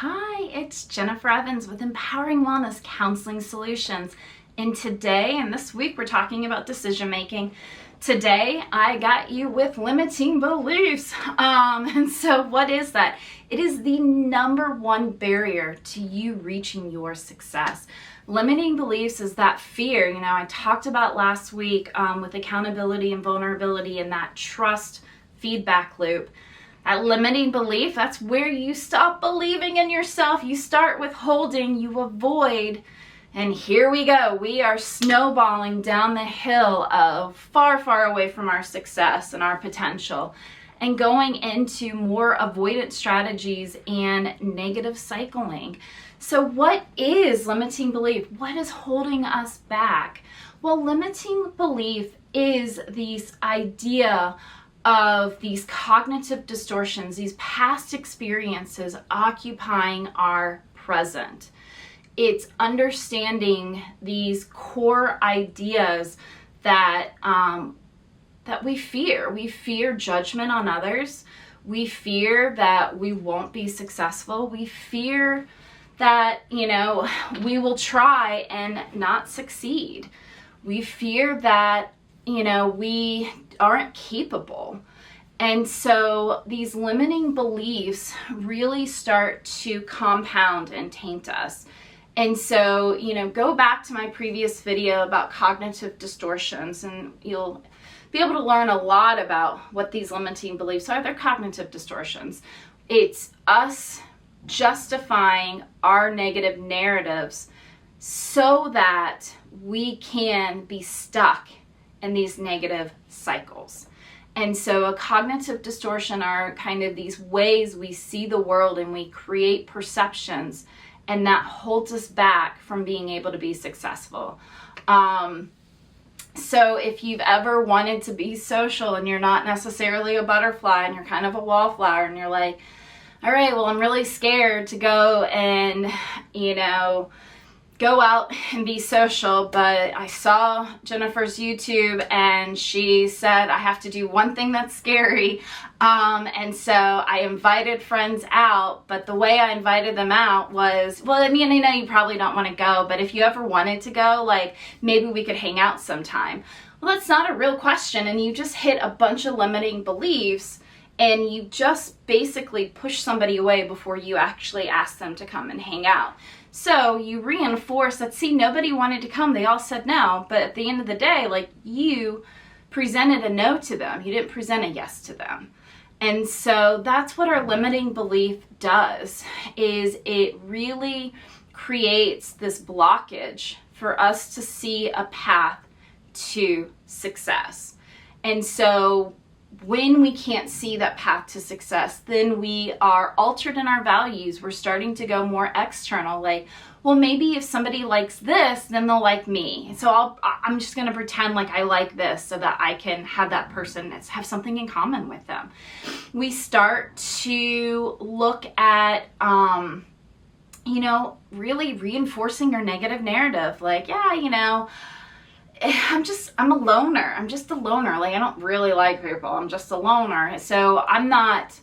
Hi, it's Jennifer Evans with Empowering Wellness Counseling Solutions. And today and this week, we're talking about decision making. Today, I got you with limiting beliefs. And so what is that? It is the number one barrier to you reaching your success. Limiting beliefs is that fear, I talked about last week with accountability and vulnerability and that trust feedback loop. That limiting belief, that's where you stop believing in yourself. You start withholding, you avoid, and here we go. We are snowballing down the hill of far, far away from our success and our potential and going into more avoidant strategies and negative cycling. So what is limiting belief? What is holding us back? Well, limiting belief is this idea of these cognitive distortions, these past experiences occupying our present. It's understanding these core ideas that we fear. We fear judgment on others. We fear that we won't be successful. We fear that, we will try and not succeed. We fear that, we aren't capable. And so these limiting beliefs really start to compound and taint us. And so, go back to my previous video about cognitive distortions and you'll be able to learn a lot about what these limiting beliefs are. They're cognitive distortions. It's us justifying our negative narratives so that we can be stuck in these negative cycles. And so a cognitive distortion are kind of these ways we see the world and we create perceptions, and that holds us back from being able to be successful. So if you've ever wanted to be social and you're not necessarily a butterfly and you're kind of a wallflower and you're like, all right, well, I'm really scared to go and, go out and be social, but I saw Jennifer's YouTube and she said I have to do one thing that's scary. And so I invited friends out, but the way I invited them out was, I know you probably don't want to go, but if you ever wanted to go, maybe we could hang out sometime. Well, that's not a real question, and you just hit a bunch of limiting beliefs and you just basically push somebody away before you actually ask them to come and hang out. So you reinforce that, see, nobody wanted to come. They all said no. But at the end of the day, you presented a no to them. You didn't present a yes to them. And so that's what our limiting belief does, is it really creates this blockage for us to see a path to success. And so when we can't see that path to success, then we are altered in our values. We're starting to go more external, maybe if somebody likes this, then they'll like me. So I'm just going to pretend like I like this so that I can have that person have something in common with them. We start to look at, really reinforcing your negative narrative. I'm a loner. I'm just a loner. I don't really like people. I'm just a loner. So I'm not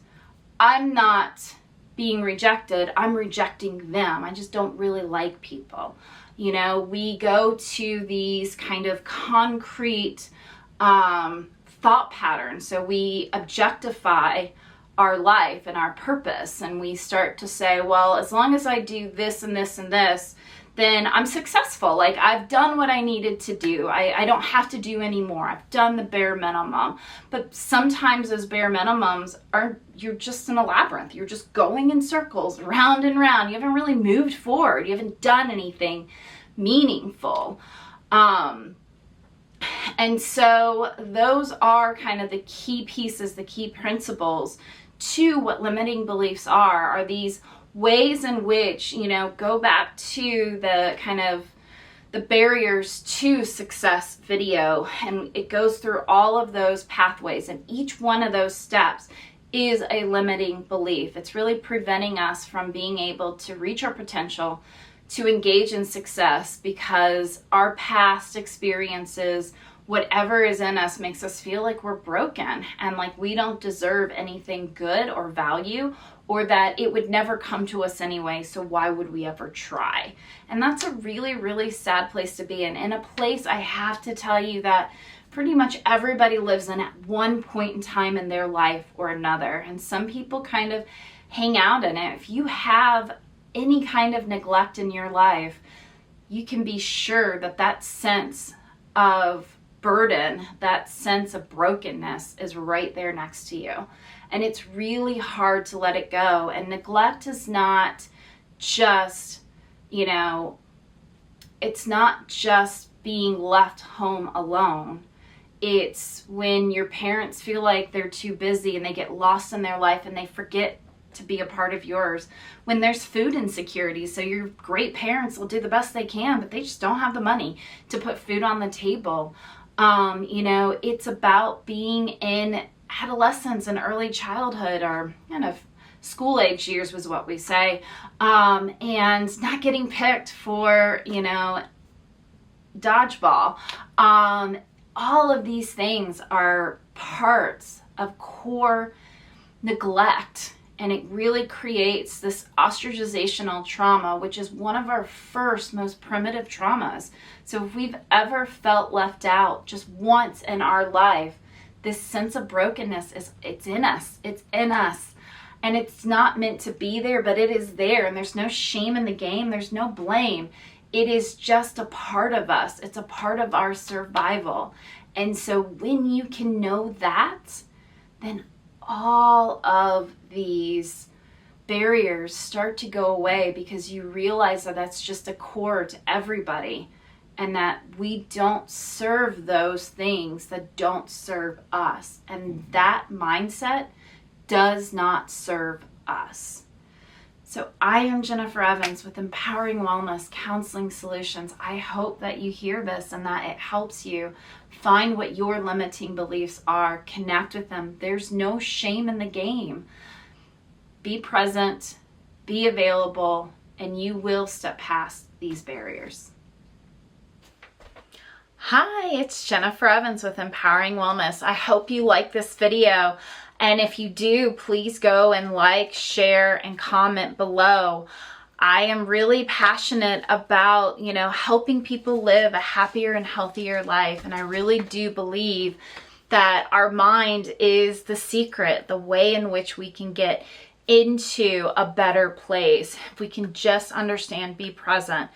being rejected. I'm rejecting them. I just don't really like people. We go to these kind of concrete thought patterns. So we objectify our life and our purpose, and we start to say, well, as long as I do this and this and this, then I'm successful. I've done what I needed to do. I don't have to do any more. I've done the bare minimum. But sometimes those bare minimums you're just in a labyrinth. You're just going in circles, round and round. You haven't really moved forward. You haven't done anything meaningful. And so those are kind of the key pieces, the key principles to what limiting beliefs are these ways in which, go back to the kind of the barriers to success video, and it goes through all of those pathways, and each one of those steps is a limiting belief. It's really preventing us from being able to reach our potential, to engage in success, because our past experiences whatever is in us makes us feel like we're broken and like we don't deserve anything good or value, or that it would never come to us anyway, so why would we ever try? And that's a really, really sad place to be in a place, I have to tell you, that pretty much everybody lives in at one point in time in their life or another. And some people kind of hang out in it. If you have any kind of neglect in your life, you can be sure that that sense of burden, that sense of brokenness is right there next to you. And it's really hard to let it go. And neglect is not just, it's not just being left home alone. It's when your parents feel like they're too busy and they get lost in their life and they forget to be a part of yours. When there's food insecurity, so your great parents will do the best they can, but they just don't have the money to put food on the table. It's about being in adolescence and early childhood, or kind of school age years was what we say, and not getting picked for, dodgeball. All of these things are parts of core neglect, and it really creates this ostracizational trauma, which is one of our first most primitive traumas. So if we've ever felt left out just once in our life, this sense of brokenness it's in us. It's in us. And it's not meant to be there, but it is there. And there's no shame in the game. There's no blame. It is just a part of us. It's a part of our survival. And so when you can know that, then all of these barriers start to go away, because you realize that that's just a core to everybody, and that we don't serve those things that don't serve us. And that mindset does not serve us. So I am Jennifer Evans with Empowering Wellness Counseling Solutions. I hope that you hear this and that it helps you find what your limiting beliefs are, connect with them. There's no shame in the game. Be present, be available, and you will step past these barriers. Hi, it's Jennifer Evans with Empowering Wellness. I hope you like this video. And if you do, please go and like, share, and comment below. I am really passionate about, helping people live a happier and healthier life. And I really do believe that our mind is the secret, the way in which we can get into a better place. If we can just understand, be present,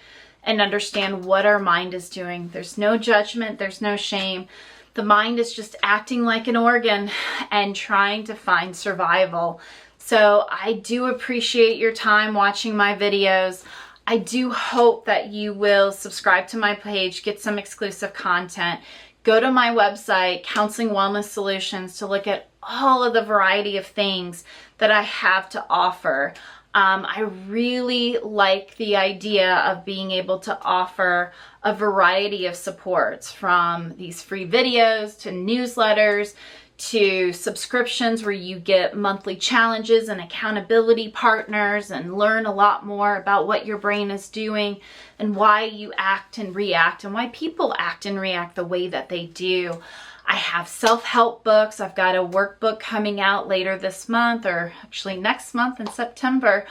and understand what our mind is doing. There's no judgment, there's no shame. The mind is just acting like an organ and trying to find survival. So I do appreciate your time watching my videos. I do hope that you will subscribe to my page, get some exclusive content. Go to my website, Counseling Wellness Solutions, to look at all of the variety of things that I have to offer. I really like the idea of being able to offer a variety of supports, from these free videos to newsletters to subscriptions where you get monthly challenges and accountability partners and learn a lot more about what your brain is doing and why you act and react and why people act and react the way that they do. I have self-help books. I've got a workbook coming out later this month, or actually next month in September,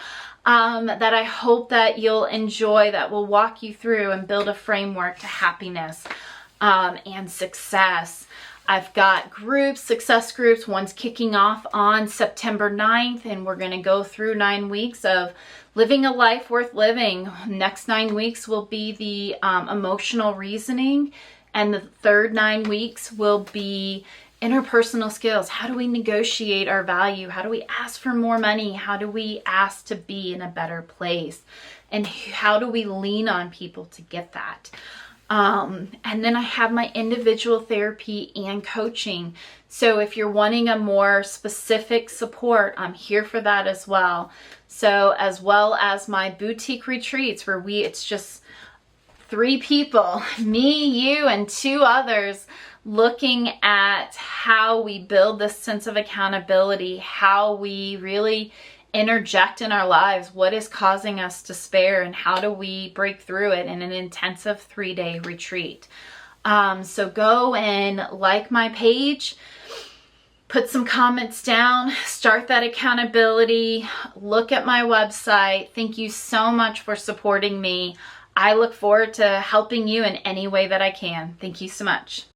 that I hope that you'll enjoy, that will walk you through and build a framework to happiness and success. I've got groups, success groups. One's kicking off on September 9th, and we're going to go through 9 weeks of living a life worth living. Next 9 weeks will be the emotional reasoning, and the third 9 weeks will be interpersonal skills. How do we negotiate our value? How do we ask for more money? How do we ask to be in a better place? And how do we lean on people to get that? And then I have my individual therapy and coaching. So if you're wanting a more specific support, I'm here for that as well. So as well as my boutique retreats where it's just 3 people, me, you, and 2 others, looking at how we build this sense of accountability, how we really interject in our lives, what is causing us despair, and how do we break through it in an intensive 3-day retreat. So go and like my page, put some comments down, start that accountability, look at my website. Thank you so much for supporting me. I look forward to helping you in any way that I can. Thank you so much.